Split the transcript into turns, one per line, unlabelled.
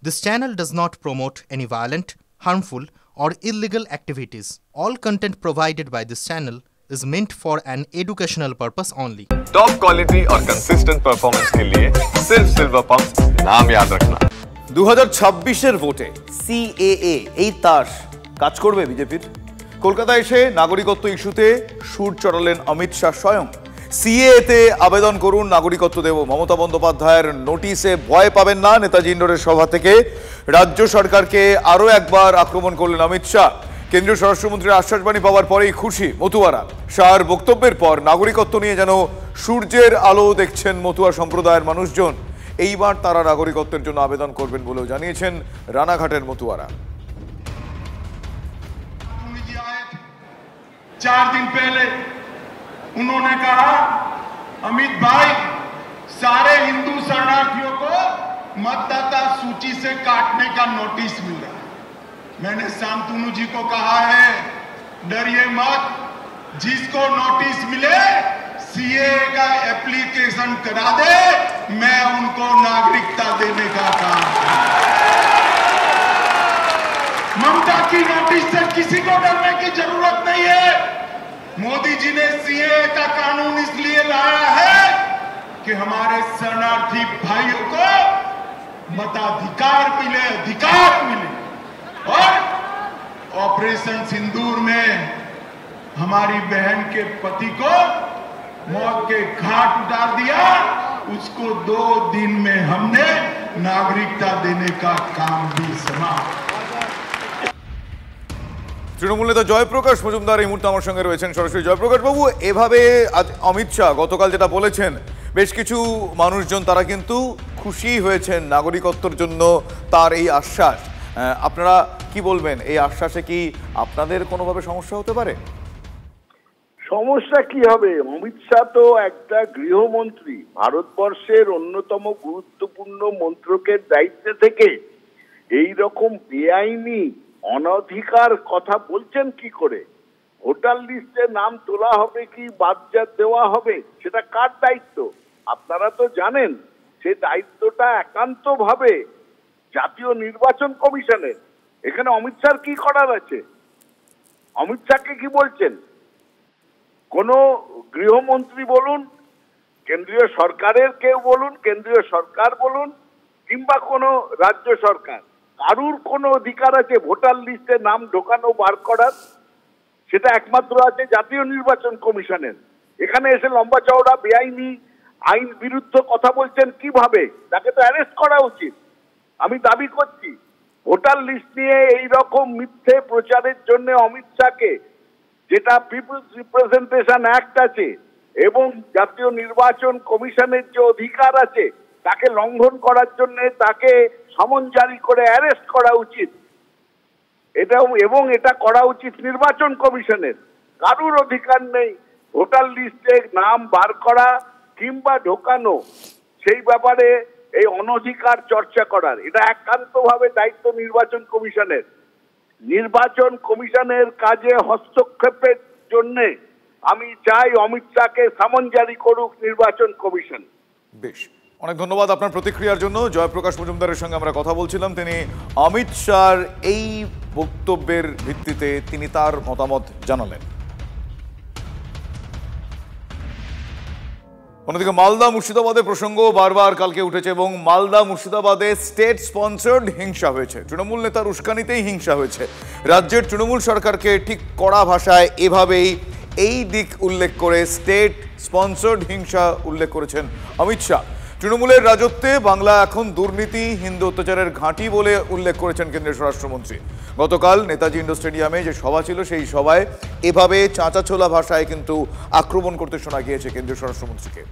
This channel does not promote any violent, harmful, or illegal activities. All content provided by this channel is meant for an educational purpose only.
Top quality और consistent performance के लिए सिर्फ silver pump नाम याद रखना।
2026-এর ভোটে CAA এই তাস কাজ করবে বিজেপির। কলকাতায় এসে নাগরিকত্ব ইস্যুতে সুর চড়ালেন অমিত শাহ স্বয়ং। সিএএতে আবেদন করুন, নাগরিকত্ব দেব। মমতা বন্দ্যোপাধ্যায়ের নোটিশে ভয় পাবেন না। নেতাজি ইন্ডোরের সভা থেকে রাজ্য সরকারকে আরও একবার আক্রমণ করলেন অমিত শাহ। কেন্দ্রীয় স্বরাষ্ট্রমন্ত্রীর আশ্বাসবাণী পাওয়ার পরেই খুশি মতুয়ারা। শাহর বক্তব্যের পর নাগরিকত্ব নিয়ে যেন সূর্যের আলো দেখছেন মতুয়া সম্প্রদায়ের মানুষজন। এইবার তারা নাগরিকত্বের জন্য আবেদন করবেন বলেও জানিয়েছেন রানাঘাটের মতুয়ারা।
4 दिन पहले उन्होंने कहा, अमित भाई सारे हिंदू शरणार्थियों को मतदाता सूची से काटने का नोटिस मिल रहा है। मैंने शांतनु जी को कहा है, डरिए मत, जिसको नोटिस मिले सीए का एप्लीकेशन करा दे, मैं उनको नागरिकता देने का काम। ममता की नोटिस से किसी को डरने की जरूरत नहीं है। मोदी जी ने सीए का कानून इसलिए लाया है कि हमारे शरणार्थी भाइयों को मताधिकार मिले, अधिकार मिले। और ऑपरेशन सिंदूर में हमारी बहन के पति को मौत के घाट उतार दिया, उसको 2 दिन में हमने नागरिकता देने का काम भी समाप्त।
তৃণমূল নেতা জয়প্রকাশ মজুমদার এই মুহূর্তে আমার সঙ্গে রয়েছেন সরাসরি। জয়প্রকাশ বাবু, এভাবে আজ অমিত শাহ গতকাল যেটা বলেছেন, বেশ কিছু মানুষজন তারা কিন্তু খুশি হয়েছেন নাগরিকত্বের জন্য তার এই আশ্বাস। আপনারা কি বলবেন, এই আশ্বাসে কি আপনাদের কোনোভাবে সমস্যা হতে পারে?
সমস্যা কি হবে? অমিত শাহ তো একটা গৃহমন্ত্রী, ভারতবর্ষের অন্যতম গুরুত্বপূর্ণ মন্ত্রকের দায়িত্বে থেকে এই রকম বেআইনি অনধিকার কথা বলছেন কি করে? ভোটার লিস্টে নাম তোলা হবে কি বাদ দেওয়া হবে, সেটা কার দায়িত্ব? আপনারা তো জানেন সেই দায়িত্বটা একান্তভাবে জাতীয় নির্বাচন কমিশনের। এখানে অমিত শাহ কি করার আছে? অমিত শাহকে কি বলছেন? কোন গৃহমন্ত্রী বলুন, কেন্দ্রীয় সরকারের কেউ বলুন, কেন্দ্রীয় সরকার বলুন, কিংবা কোনো রাজ্য সরকার, কারুর কোনো অধিকার আছে ভোটার লিস্টে নাম ঢোকানো বার করার? সেটা একমাত্র আছে জাতীয় নির্বাচন কমিশনের। এখানে এসে লম্বা চওড়া বেআইনি আইন বিরুদ্ধ কথা বলছেন কিভাবে? তাকে তো অ্যারেস্ট করা উচিত। আমি দাবি করছি ভোটার লিস্ট নিয়ে এই রকম মিথ্যে প্রচারের জন্য অমিত শাহকে, যেটা পিপলস রিপ্রেজেন্টেশন অ্যাক্ট আছে এবং জাতীয় নির্বাচন কমিশনের যে অধিকার আছে, তাকে লঙ্ঘন করার জন্য তাকে সমন জারি করে অ্যারেস্ট করা উচিত। এটা করা উচিত নির্বাচন কমিশনের। কারুর অধিকার নেই ভোটার লিস্টে নাম বার করা কিংবা ঢোকানো, সেই ব্যাপারে এই অনধিকার চর্চা করার। এটা একান্তভাবে দায়িত্ব নির্বাচন কমিশনের। নির্বাচন কমিশনের কাজে হস্তক্ষেপের জন্য আমি চাই অমিত শাহকে সমন জারি করুক নির্বাচন কমিশন।
বেশ, অনেক ধন্যবাদ আপনার প্রতিক্রিয়ার জন্য। জয়প্রকাশ মজুমদারের সঙ্গে আমরা কথা বলছিলাম। তিনি অমিত শাহর এই বক্তব্যের ভিত্তিতে তিনি তার মতামত জানালেন। অন্যদিকে মালদা মুর্শিদাবাদের প্রসঙ্গ বারবার কালকে উঠেছে এবং মালদা মুর্শিদাবাদে স্টেট স্পন্সর্ড হিংসা হয়েছে। তৃণমূল নেতার উস্কানিতেই হিংসা হয়েছে। রাজ্যের তৃণমূল সরকারকে ঠিক কড়া ভাষায় এভাবেই এই দিক উল্লেখ করে স্টেট স্পন্সর্ড হিংসা উল্লেখ করেছেন অমিত শাহ। তৃণমূলের রাজত্বে বাংলা এখন দুর্নীতি, হিন্দু অত্যাচারের ঘাঁটি বলে উল্লেখ করেছেন কেন্দ্রীয় স্বরাষ্ট্রমন্ত্রী। গতকাল নেতাজি ইন্ডোর স্টেডিয়ামে যে সভা ছিল, সেই সভায় এভাবে চাঁচাছোলা ভাষায় কিন্তু আক্রমণ করতে শোনা গিয়েছে কেন্দ্রীয় স্বরাষ্ট্রমন্ত্রীকে।